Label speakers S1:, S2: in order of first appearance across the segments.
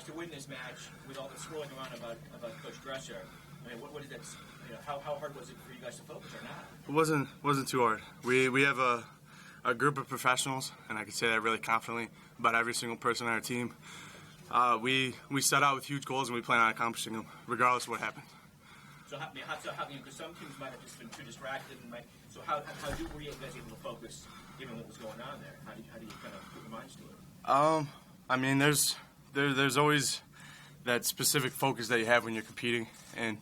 S1: to win this match with all the swirling around about Coach Dresser? I mean, what did that? How hard was it for you guys to focus or not?
S2: It wasn't too hard. We have a group of professionals, and I can say that really confidently about every single person on our team. We set out with huge goals, and we plan on accomplishing them, regardless of what happens.
S1: So, because some teams might have just been too distracted, so how were you guys able to focus, given what was going on there? How do you kind of put your minds to it?
S2: I mean, there's always that specific focus that you have when you're competing, and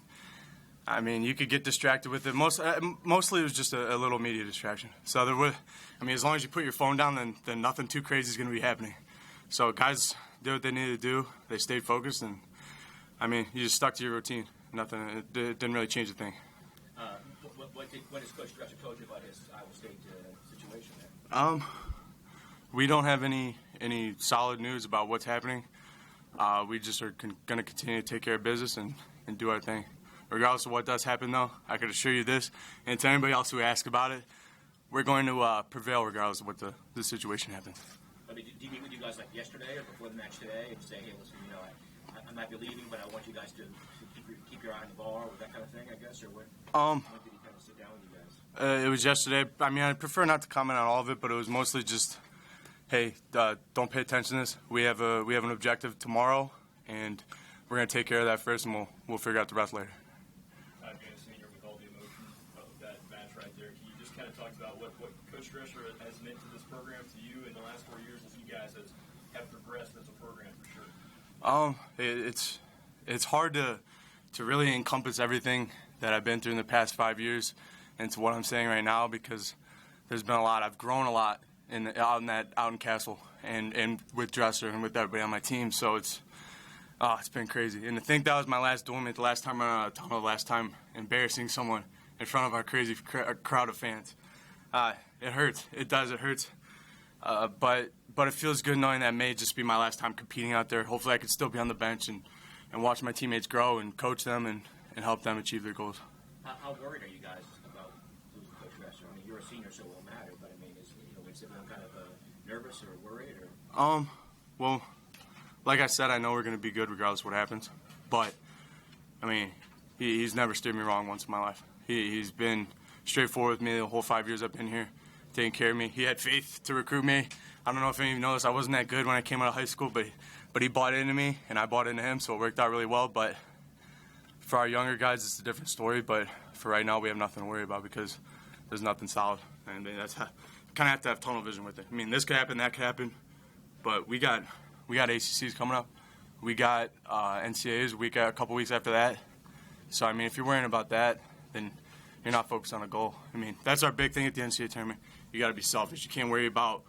S2: I mean, you could get distracted with it. Mostly it was just a little media distraction. So as long as you put your phone down, then nothing too crazy is going to be happening. So guys did what they needed to do. They stayed focused, and I mean, you just stuck to your routine. Nothing. It didn't really change a thing.
S1: What has Coach Dresser told you about his Iowa State situation there?
S2: We don't have any solid news about what's happening. We just are going to continue to take care of business and do our thing. Regardless of what does happen, though, I can assure you this, and to anybody else who asks about it, we're going to prevail regardless of what the situation happens.
S1: I mean, do you meet with you guys like yesterday or before the match today and say, hey, listen, I might be leaving, but I want you guys to keep your eye on the ball or that kind of thing, I guess, or what? When did he kind of sit down with you guys?
S2: It was yesterday. I mean, I prefer not to comment on all of it, but it was mostly just, hey, don't pay attention to this. We have an objective tomorrow, and we're going to take care of that first, and we'll figure out the rest later.
S3: Being a senior with all the emotion of that match right there, can you just kind of talk about what Coach Dresser has meant to this program, to you in the last 4 years as you guys have progressed as a program for sure?
S2: It's hard to really encompass everything that I've been through in the past 5 years into what I'm saying right now because there's been a lot. I've grown a lot out in Castle and with Dresser and with everybody on my team. So it's been crazy. And to think that was my last dual meet, the last time I went out of tunnel, the last time embarrassing someone in front of our crazy crowd of fans. It hurts. It does. It hurts. But it feels good knowing that may just be my last time competing out there. Hopefully I can still be on the bench and watch my teammates grow and coach them and help them achieve their goals.
S1: How worried are you guys about losing Coach Dresser? I mean, you're a senior, so it won't matter. But I mean, is everyone kind of nervous or worried? Or
S2: well, like I said, I know we're going to be good regardless of what happens. But I mean, he's never steered me wrong once in my life. He's been straightforward with me the whole 5 years I've been here, taking care of me. He had faith to recruit me. I don't know if any of you know this. I wasn't that good when I came out of high school, but he bought into me, and I bought into him, so it worked out really well. But for our younger guys, it's a different story. But for right now, we have nothing to worry about because there's nothing solid. And I mean, that's how, you kind of have to have tunnel vision with it. I mean, this could happen, that could happen. But we got ACCs coming up. We got NCAAs a couple weeks after that. So, I mean, if you're worrying about that, then you're not focused on a goal. I mean, that's our big thing at the NCAA tournament. You got to be selfish. You can't worry about,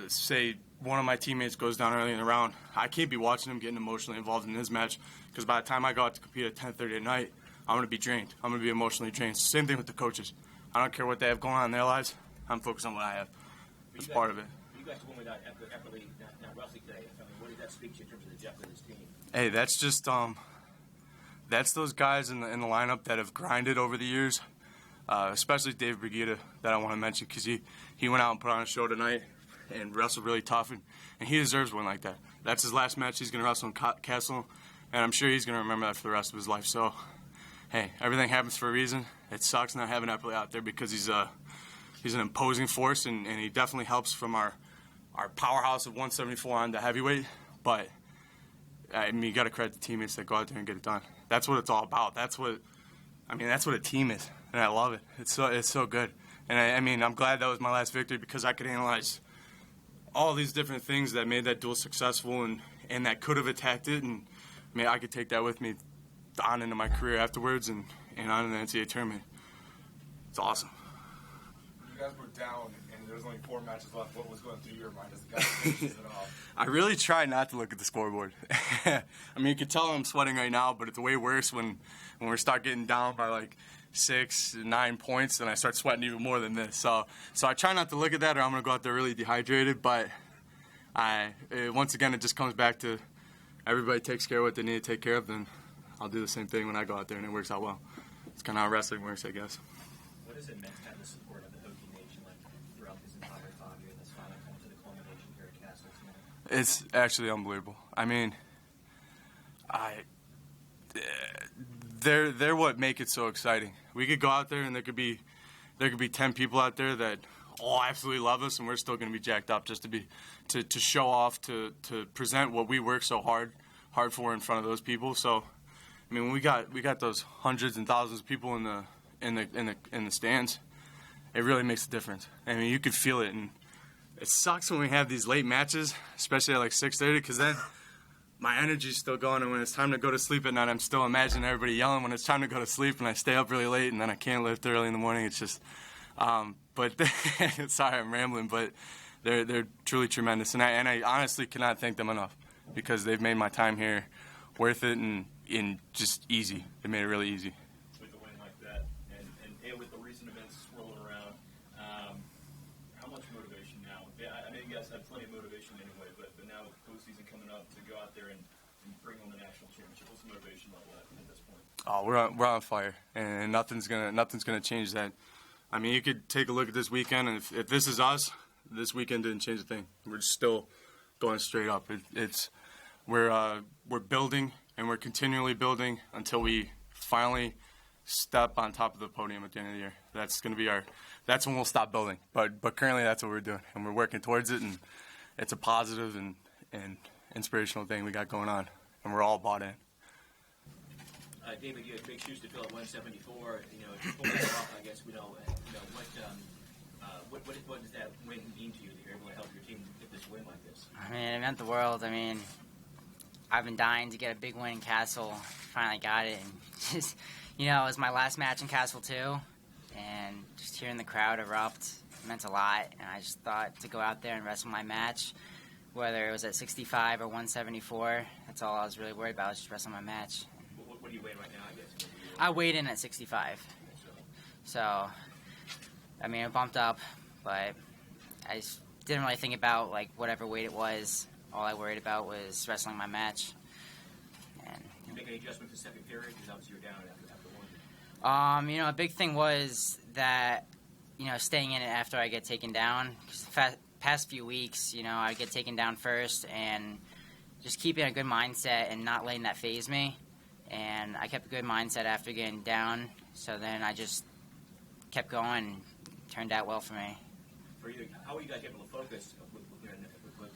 S2: say, one of my teammates goes down early in the round. I can't be watching him getting emotionally involved in his match because by the time I go out to compete at 10:30 at night, I'm going to be drained. I'm going to be emotionally drained. Same thing with the coaches. I don't care what they have going on in their lives. I'm focused on what I have. That's part of it.
S1: You guys won without Epperly, not Russell today. I mean, what did that speak to you in terms of the depth of this team?
S2: Hey, that's just that's those guys in the lineup that have grinded over the years, especially Dave Brigida that I want to mention because he went out and put on a show tonight and wrestled really tough, and he deserves one like that. That's his last match. He's going to wrestle in Castle, and I'm sure he's going to remember that for the rest of his life. So, hey, everything happens for a reason. It sucks not having Epperly out there because he's an imposing force, and he definitely helps from our powerhouse of 174 on to heavyweight. But I mean, you got to credit the teammates that go out there and get it done. That's what it's all about. That's what a team is, and I love it. It's so good. And I mean, I'm glad that was my last victory because I could analyze all these different things that made that duel successful and that could have attacked it. And I mean, I could take that with me on into my career afterwards and on in the NCAA tournament. It's awesome.
S4: You guys were down, and there was only 4 matches left. What was going through your mind as the guys finishes it off?
S2: I really try not to look at the scoreboard. I mean, you can tell I'm sweating right now, but it's way worse when we start getting down by like 6, 9 points, and I start sweating even more than this. So I try not to look at that, or I'm going to go out there really dehydrated. But once again, it just comes back to everybody takes care of what they need to take care of, then I'll do the same thing when I go out there, and it works out well. It's kind of how wrestling works, I guess.
S1: What has it meant to have the support of the Hokie Nation throughout this entire 5 years that's finally come to the culmination here at Castle tonight?
S2: It's actually unbelievable. I mean, They're what make it so exciting. We could go out there and there could be 10 people out there that all absolutely love us, and we're still going to be jacked up just to show off, to present what we work so hard for in front of those people. So, I mean, when we got those hundreds and thousands of people in the stands, it really makes a difference. I mean, you could feel it, and it sucks when we have these late matches, especially at like 6:30, because then my energy's still going, and when it's time to go to sleep at night, I'm still imagining everybody yelling when it's time to go to sleep, and I stay up really late, and then I can't lift early in the morning. It's just, but sorry, I'm rambling, but they're truly tremendous, and I honestly cannot thank them enough because they've made my time here worth it and just easy. They made it really easy.
S3: With a win like that, and with the recent events swirling around, how much motivation now? I know you guys have plenty of motivation anyway, but now with postseason coming up, to go out there and bring home the national championship, what's the motivation level at this point?
S2: Oh, we're on fire, and nothing's gonna change that. I mean, you could take a look at this weekend, and if this is us, this weekend didn't change a thing. We're still going straight up. We're building, and we're continually building until we finally step on top of the podium at the end of the year. That's when we'll stop building. But currently, that's what we're doing, and we're working towards it, and it's a positive and inspirational thing we got going on, and we're all bought in.
S1: David, you had big shoes to fill at 174. To pull that off, I guess what does that win mean to you? That you're able to help your team get this win like this?
S5: I mean, it meant the world. I mean, I've been dying to get a big win in Castle. Finally got it, and just it was my last match in Castle too, and just hearing the crowd erupt meant a lot. And I just thought to go out there and wrestle my match, whether it was at 65 or 174. That's all I was really worried about, was just wrestling my match.
S1: What do you weigh right now, I guess?
S5: I weighed in at 65. So, I mean, it bumped up, but I just didn't really think about, whatever weight it was. All I worried about was wrestling my match. And
S1: did you make any adjustments to second period? Because obviously you're down after one.
S5: A big thing was that, staying in it after I get taken down. Because the past few weeks, I get taken down first, and just keeping a good mindset and not letting that faze me. And I kept a good mindset after getting down, so then I just kept going, and it turned out well for me.
S1: For you, how are you guys able to focus with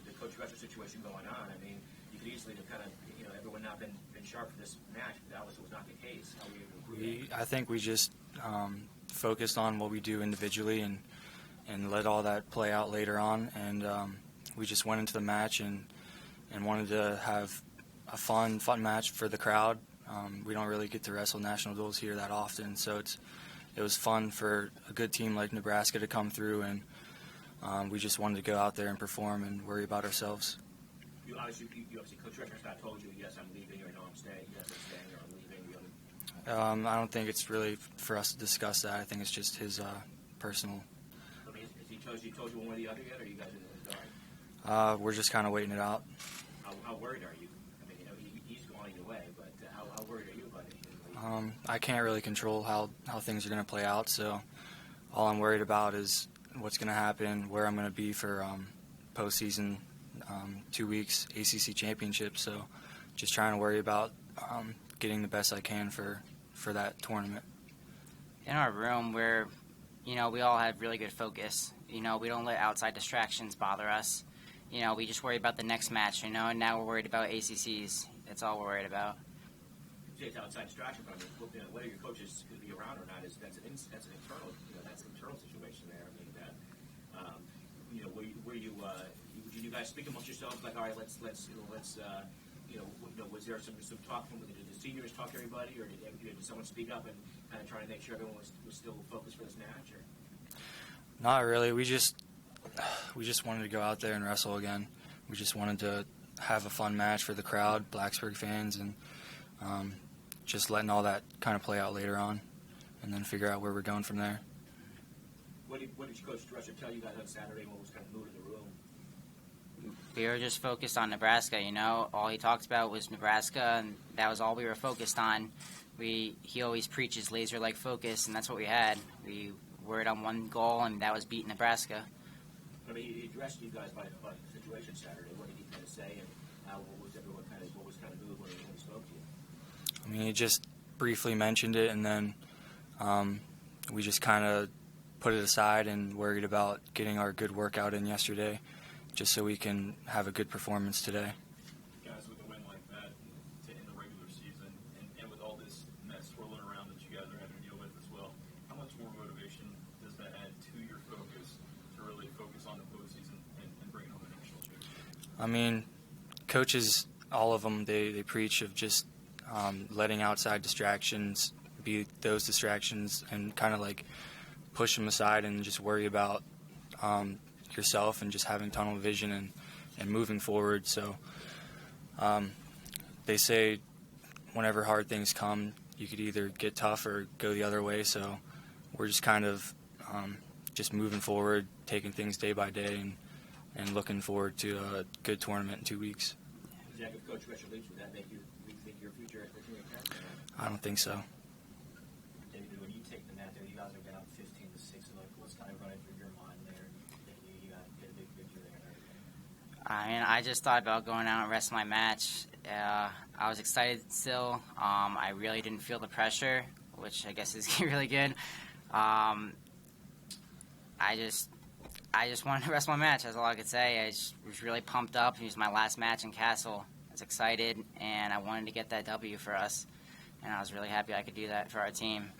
S1: the Coach Dresser situation going on? I mean, you could easily have kind of, everyone not been sharp for this match, but that was not the case. How were you able to improve that?
S6: I think we just focused on what we do individually and let all that play out later on, and we just went into the match and wanted to have a fun match for the crowd. We don't really get to wrestle national duels here that often, so it was fun for a good team like Nebraska to come through, and we just wanted to go out there and perform and worry about ourselves.
S1: You obviously Coach Dresser's not told you, yes, I'm leaving, or no, I'm staying, yes, I'm staying, or I'm leaving.
S6: I don't think it's really for us to discuss that. I think it's just his personal.
S1: I mean, has he told you one way or the other yet, or are you guys in the dark?
S6: We're just kind of waiting it out.
S1: How worried are you? I mean, he's going either way, but how worried are you about it?
S6: I can't really control how things are going to play out, so all I'm worried about is what's going to happen, where I'm going to be for postseason, 2 weeks, ACC championship. So just trying to worry about getting the best I can for that tournament.
S5: In our room, we all have really good focus. We don't let outside distractions bother us. We just worry about the next match, and now we're worried about ACCs. That's all we're worried about.
S1: You say it's outside distraction, but whether your coaches could be around or not that's an internal situation there. I mean, would you guys speak amongst yourselves like, all right, let's was there some talk from the seniors talk to everybody, or did someone speak up and kind of try to make sure everyone was still focused for this match? Or?
S6: Not really. We just wanted to go out there and wrestle again. We just wanted to have a fun match for the crowd, Blacksburg fans, and just letting all that kind of play out later on, and then figure out where we're going from there.
S1: What did Coach Dresser tell you guys on Saturday? What was kind of mood in the room?
S5: We were just focused on Nebraska. All he talked about was Nebraska, and that was all we were focused on. He always preaches laser-like focus, and that's what we had. We were on one goal, and that was beat Nebraska.
S1: I mean, he addressed you guys by the situation Saturday. What did he kind of say? And What was kind of good when he spoke to you?
S6: I mean, he just briefly mentioned it, and then we just kind of put it aside and worried about getting our good workout in yesterday, just so we can have a good performance today.
S3: Guys, with a win like that to end the regular season, and with all this mess swirling around that you guys are having to deal with as well, how much more motivation does that add to your focus to really focus on the postseason and bringing home the national championship?
S6: I mean, coaches, all of them, they preach of just letting outside distractions be those distractions and kind of like push them aside and just worry about yourself and just having tunnel vision and moving forward. So they say whenever hard things come, you could either get tough or go the other way. So we're just kind of just moving forward, taking things day by day, and looking forward to a good tournament in 2 weeks.
S1: Jack, if Coach Drescher leaves, would that make you rethink your future at Virginia Tech?
S6: I don't think so.
S1: David, when you take the mat there, you guys are down 15-6. Like, what's kind of running through your mind there? That you got to get a big picture there and everything.
S5: I mean, I just thought about going out and rest my match. I was excited still. I really didn't feel the pressure, which I guess is really good. I just wanted to rest my match. That's all I could say. I just was really pumped up. It was my last match in Castle. I was excited, and I wanted to get that W for us. And I was really happy I could do that for our team.